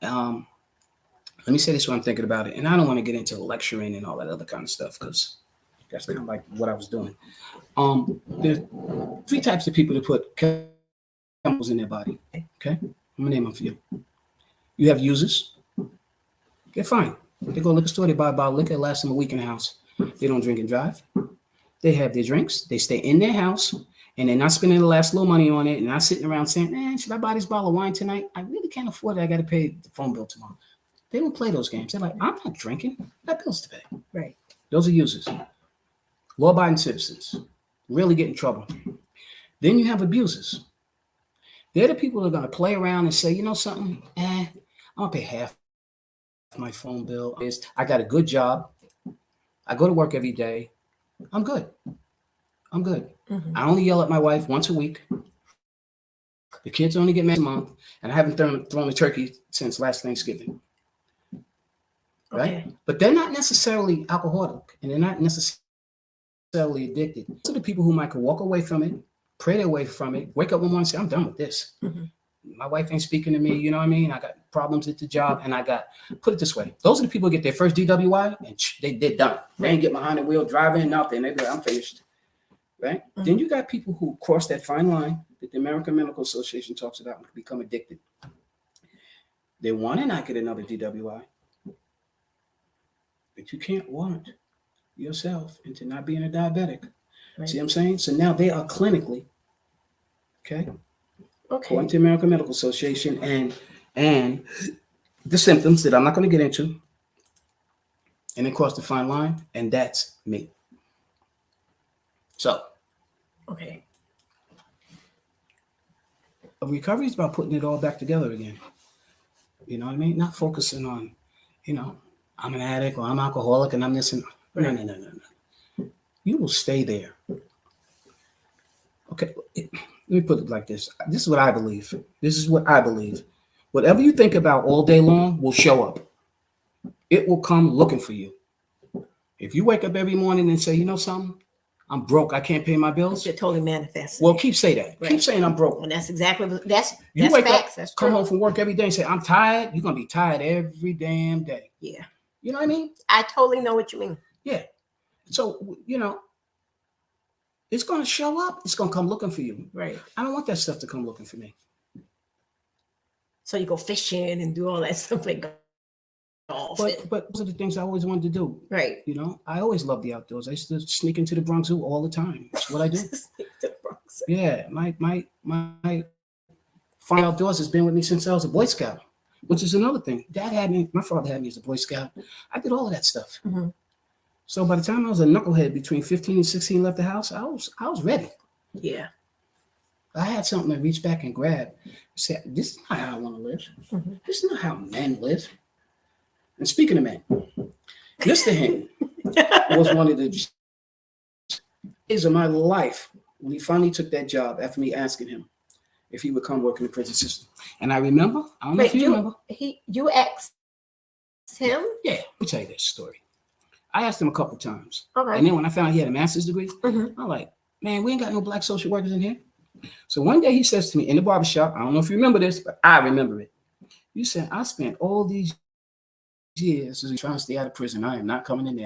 Let me say this when I'm thinking about it. And I don't want to get into lecturing and all that other kind of stuff because that's kind of like what I was doing. There's 3 types of people that put chemicals in their body. Okay. I'm going to name them for you. You have users. Okay, fine. They go to the liquor store, they buy a bottle of liquor, it lasts them a week in the house. They don't drink and drive. They have their drinks, they stay in their house, and they're not spending the last little money on it, and not sitting around saying, man, should I buy this bottle of wine tonight? I really can't afford it. I got to pay the phone bill tomorrow. They don't play those games. They're like, I'm not drinking. I got bills to pay. Right. Those are users. Law-abiding citizens. Really get in trouble. Then you have abusers. They're the people that are going to play around and say, you know something? I'm going to pay half my phone bill. I got a good job. I go to work every day. I'm good. I only yell at my wife once a week. The kids only get mad a month. And I haven't thrown a turkey since last Thanksgiving. Right? Okay. But they're not necessarily alcoholic. And they're not necessarily addicted. Those are the people who might walk away from it, pray their way from it, wake up one morning and say, I'm done with this. My wife ain't speaking to me, you know what I mean? I got problems at the job, and put it this way, those are the people who get their first DWI, and they're done. They ain't get behind the wheel, driving, nothing. They be like, I'm finished, right? Then you got people who cross that fine line that the American Medical Association talks about and become addicted. They want to not get another DWI, but you can't want yourself into not being a diabetic. Right. See what I'm saying? So now they are clinically, okay? According to the American Medical Association, and the symptoms that I'm not going to get into, and then cross the fine line, and that's me. So, a recovery is about putting it all back together again. You know what I mean? Not focusing on, I'm an addict or I'm alcoholic and I'm this and no. You will stay there. Okay. Let me put it like this. This is what I believe. Whatever you think about all day long will show up. It will come looking for you. If you wake up every morning and say, you know something? I'm broke. I can't pay my bills. You're totally manifesting. Well, keep saying that. Right. Keep saying I'm broke. And that's exactly that's you wake facts. Up, that's come true. home from work every day and say, I'm tired. You're going to be tired every damn day. Yeah. You know what I mean? I totally know what you mean. Yeah. So, it's going to show up. It's going to come looking for you. Right. I don't want that stuff to come looking for me. So you go fishing and do all that stuff like golf. But those are the things I always wanted to do. Right. I always loved the outdoors. I used to sneak into the Bronx Zoo all the time. That's what I do. Yeah. My fun outdoors has been with me since I was a Boy Scout, which is another thing. My father had me as a Boy Scout. I did all of that stuff. Mm-hmm. So by the time I was a knucklehead between 15 and 16 left the house, I was ready. Yeah. I had something to reach back and grab. Say, this is not how I want to live. Mm-hmm. This is not how men live. And speaking of men, Mr. Hinton was one of the days of my life when he finally took that job after me asking him if he would come work in the prison system. And I remember, I don't know if you remember. You asked him? Yeah, let me tell you this story. I asked him a couple times. Okay. And then when I found out he had a master's degree, I'm like, man, we ain't got no black social workers in here. So one day he says to me in the barbershop, I don't know if you remember this, but I remember it. You said, I spent all these years trying to stay out of prison. I am not coming in there.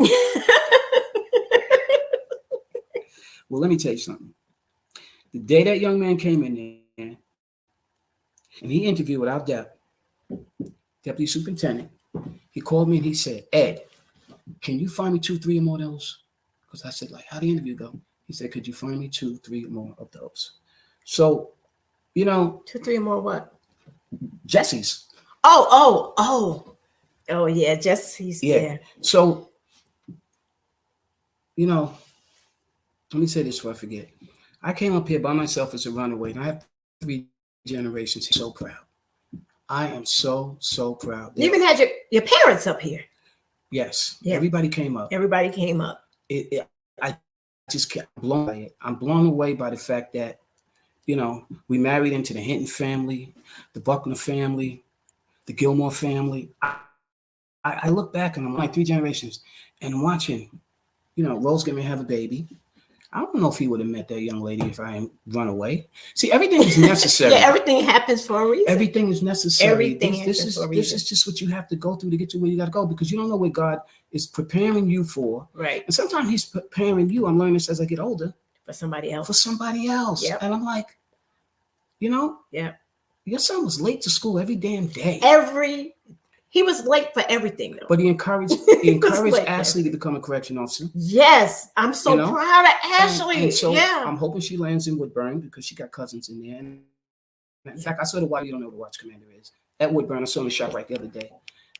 Well, let me tell you something. The day that young man came in there and he interviewed with our deputy superintendent, he called me and he said, Ed, can you find me 2, 3 more of those? Because I said, how'd the interview go? He said, could you find me 2, 3 more of those? So You know, 2, 3 more what? Jesse's. Oh yeah, Jesse's. Yeah. So, you know, let me say this before I forget. I came up here by myself as a runaway, and I have 3 generations. So proud. I am so proud. You even had your parents up here. Yes. Yeah. Everybody came up. Everybody came up. I just kept blown by it. I'm blown away by the fact that, you know, we married into the Hinton family, the Buckner family, the Gilmore family. I look back and I'm like 3 generations and watching, you know, Rose get me to have a baby. I don't know if he would have met that young lady if I hadn't run away. See, everything is necessary. Yeah, everything happens for a reason. Everything is necessary. Everything this is just what you have to go through to get to where you got to go, because you don't know what God is preparing you for. Right. And sometimes He's preparing you. I'm learning this as I get older. For somebody else. Yep. And I'm like, you know, your son was late to school every damn day. He was late for everything, though. But he encouraged Ashley to become a correction officer. Yes, I'm so proud of Ashley. And so I'm hoping she lands in Woodburn because she got cousins in there. And in fact, I saw the watch. You don't know what the watch commander is. At Woodburn, I saw him in shop right the other day.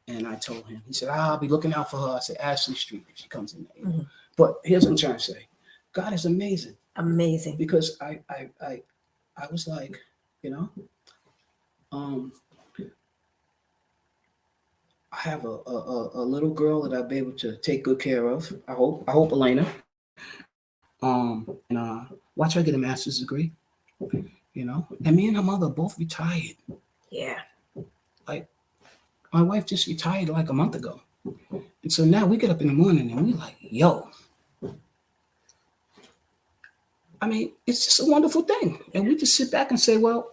And I told him, he said, I'll be looking out for her. I said, Ashley Street, if she comes in there. Mm-hmm. But here's what I'm trying to say. God is amazing. Amazing. Because I was like, you know, I have a little girl that I'll be able to take good care of. I hope Elena. And watch her get a master's degree. You know, and me and her mother both retired. Yeah. Like my wife just retired like a month ago. And so now we get up in the morning and we're like, yo. I mean, it's just a wonderful thing. And we just sit back and say, well,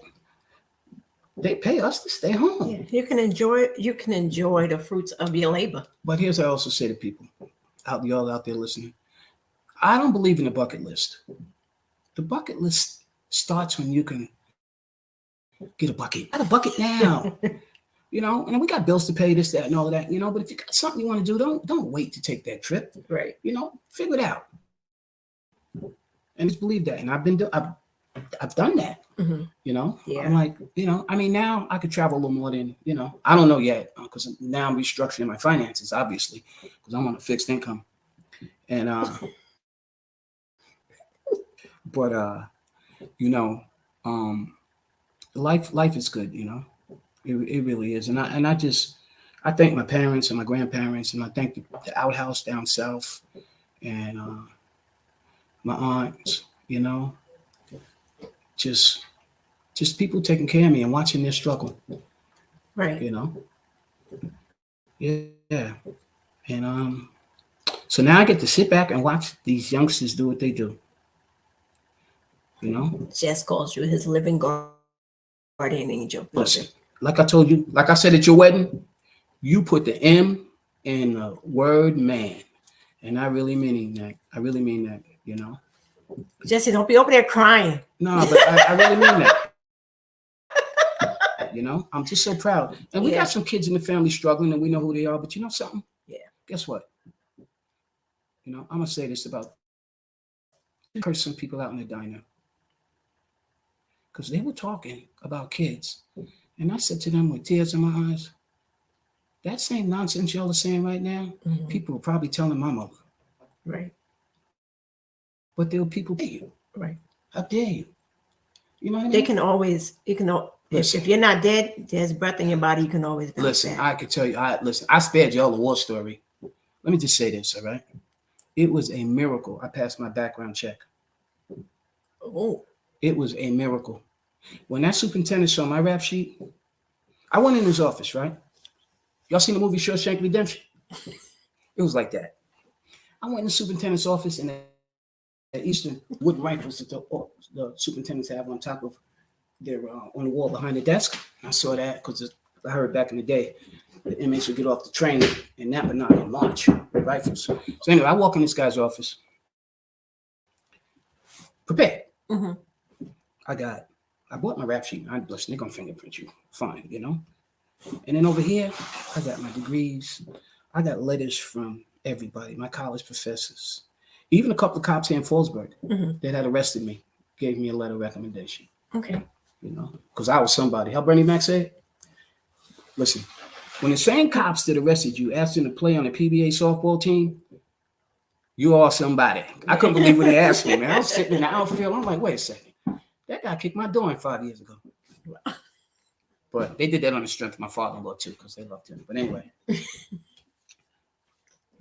they pay us to stay home. Yeah, you can enjoy the fruits of your labor. But here's what I also say to people, y'all out there listening. I don't believe in the bucket list. The bucket list starts when you can get a bucket. Got a bucket now. You know, and we got bills to pay, this, that, and all of that, you know, but if you got something you want to do, don't wait to take that trip. Right. You know, figure it out. And just believe that. And I've done that. Mm-hmm. You know, I'm like, you know, I mean, now I could travel a little more than, you know, I don't know yet because now I'm restructuring my finances, obviously, because I'm on a fixed income. And, but, you know, life is good, you know, it really is. And I thank my parents and my grandparents, and I thank the outhouse down south and my aunts, you know, just people taking care of me and watching their struggle. Right. You know? Yeah. And so now I get to sit back and watch these youngsters do what they do. You know? Jess calls you his living guardian angel. Listen, like I told you, like I said at your wedding, you put the M in the word man. And I really mean that. You know? Jesse, don't be over there crying. No, but I really mean that. You know, I'm just so proud. And we got some kids in the family struggling, and we know who they are. But you know something? Yeah. Guess what? You know, I'm going to say this about some people out in the diner. Because they were talking about kids. And I said to them with tears in my eyes, that same nonsense y'all are saying right now, people are probably telling my mother. Right. But there were people pay you. Right. How dare you? You know what I mean? They can always, if you're not dead, there's breath in your body, you can always bounce listen, back. I can tell you, I spared y'all a war story. Let me just say this, all right? It was a miracle. I passed my background check. Oh. It was a miracle. When that superintendent saw my rap sheet, I went in his office, right? Y'all seen the movie Shawshank Redemption? It was like that. I went in the superintendent's office, and the Eastern wooden rifles that the superintendents have on top of their on the wall behind the desk. I saw that because I heard back in the day the inmates would get off the train and nap at night and launch with rifles. So anyway, I walk in this guy's office, prepared. Mm-hmm. I bought my rap sheet. They're gonna fingerprint you, fine, you know. And then over here, I got my degrees. I got letters from everybody, my college professors. Even a couple of cops here in Fallsburg that had arrested me gave me a letter of recommendation. Okay. because I was somebody. How Bernie Mac said, listen, when the same cops that arrested you asked him to play on the PBA softball team, you are somebody. I couldn't believe when they asked me, man. I was sitting in the outfield. I'm like, wait a second. That guy kicked my door in 5 years ago. But they did that on the strength of my father-in-law, too, because they loved him. But anyway.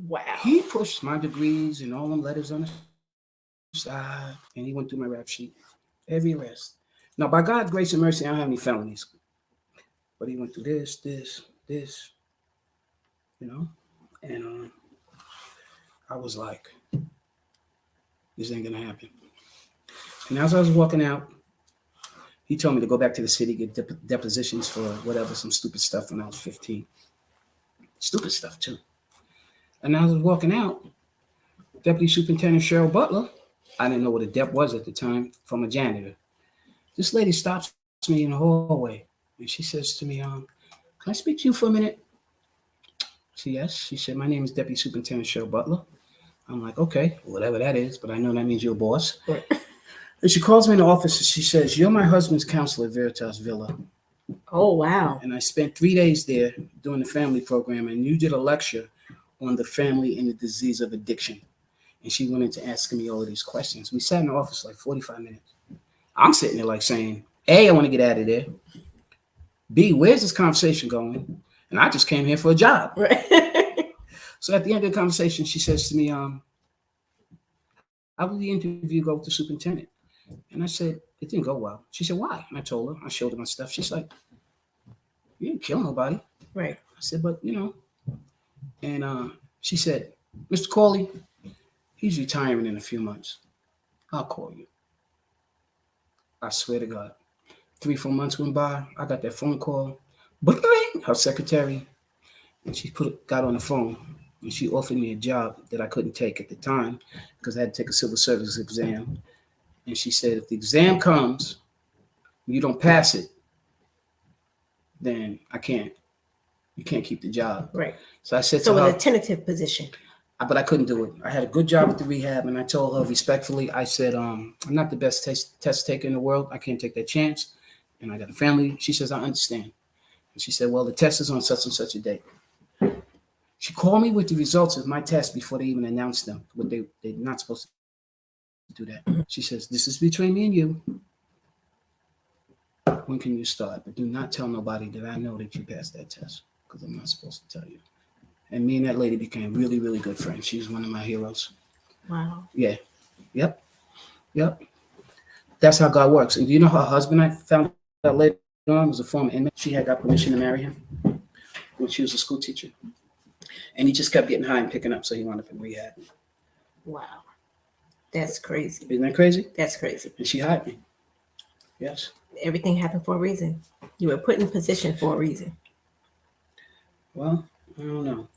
Wow. He pushed my degrees and all them letters on the side, and he went through my rap sheet. Every arrest. Now, by God's grace and mercy, I don't have any felonies. But he went through this, and I was like, this ain't gonna happen. And as I was walking out, he told me to go back to the city, get depositions for whatever, some stupid stuff when I was 15. Stupid stuff too. And as I was walking out, Deputy Superintendent Cheryl Butler, I didn't know what a DEP was at the time, from a janitor. This lady stops me in the hallway and she says to me, can I speak to you for a minute? Yes. She said, my name is Deputy Superintendent Cheryl Butler. I'm like, okay, whatever that is, but I know that means you're a boss. Right. And she calls me in the office and she says, you're my husband's counselor at Veritas Villa. Oh, wow. And I spent 3 days there doing the family program, and you did a lecture on the family and the disease of addiction. And she went into asking me all of these questions. We sat in the office like 45 minutes. I'm sitting there like saying, A, I want to get out of there. B, where's this conversation going? And I just came here for a job. Right. So at the end of the conversation, she says to me, how did the interview go with the superintendent? And I said, it didn't go well. She said, why? And I told her, I showed her my stuff. She's like, you didn't kill nobody. Right. I said, but, and she said, Mr. Corley, he's retiring in a few months. I'll call you. I swear to God. 3-4 months went by. I got that phone call. Her secretary, and she got on the phone, and she offered me a job that I couldn't take at the time because I had to take a civil service exam. And she said, if the exam comes, you don't pass it, then you can't keep the job. Right. So I said to her. So it was a tentative position. But I couldn't do it. I had a good job at the rehab, and I told her respectfully, I said, I'm not the best test taker in the world. I can't take that chance. And I got a family. She says, I understand. And she said, well, the test is on such and such a date. She called me with the results of my test before they even announced them. They're not supposed to do that. She says, this is between me and you. When can you start? But do not tell nobody that I know that you passed that test, because I'm not supposed to tell you. And me and that lady became really, really good friends. She was one of my heroes. Wow. Yeah. Yep. That's how God works. And do you know her husband, I found out later on, was a former inmate. She had got permission to marry him when she was a school teacher. And he just kept getting high and picking up, so he wound up in rehab. Wow. That's crazy. Isn't that crazy? That's crazy. And she hired me. Yes. Everything happened for a reason. You were put in position for a reason. Well, I don't know.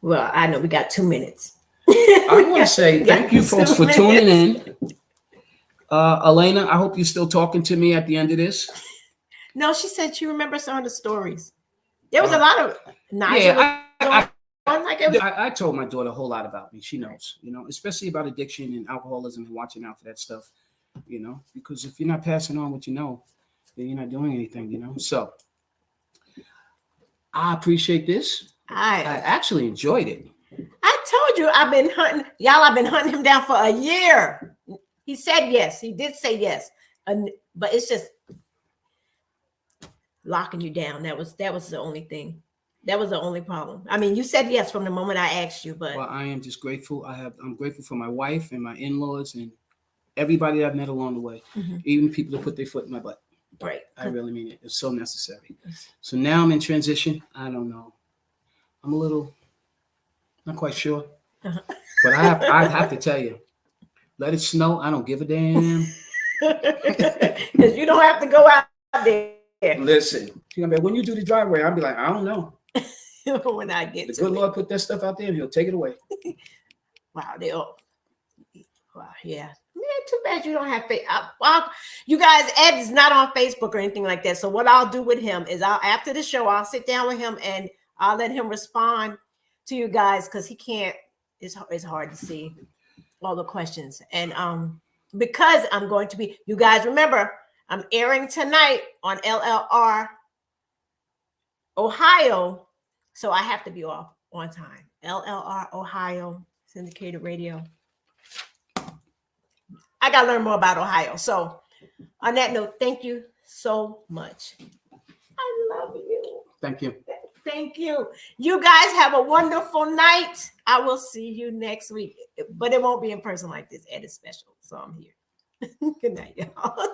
Well, I know we got 2 minutes. I want to say thank you folks for tuning in. Elena, I hope you're still talking to me at the end of this. No, she said she remembers some of the stories. There was a lot of I told my daughter a whole lot about me. She knows, especially about addiction and alcoholism and watching out for that stuff, because if you're not passing on what you know, then you're not doing anything, So I appreciate this. I actually enjoyed it. I told you I've been hunting him down for a year. He said yes. He did say yes. But it's just locking you down. That was the only thing. That was the only problem. I mean, you said yes from the moment I asked you, but well, I am just grateful. I'm grateful for my wife and my in-laws and everybody that I've met along the way, even people that put their foot in my butt. Right. I really mean it. It's so necessary. So now I'm in transition. I don't know. I'm a little, not quite sure, but I have to tell you, let it snow. I don't give a damn. Because you don't have to go out there. Listen, when you do the driveway, I'll be like, I don't know. When I get the good Lord put that stuff out there, and He'll take it away. Wow, yeah. Too bad you don't have Facebook. You guys, Ed is not on Facebook or anything like that. So what I'll do with him is after the show, I'll sit down with him and I'll let him respond to you guys because he can't. It's hard to see all the questions, and because I'm going to be. You guys remember, I'm airing tonight on LLR Ohio, so I have to be off on time. LLR Ohio syndicated radio. I got to learn more about Ohio. So on that note, thank you so much. I love you. Thank you. Thank you. You guys have a wonderful night. I will see you next week, but it won't be in person like this. Ed is special, so I'm here. Good night, y'all.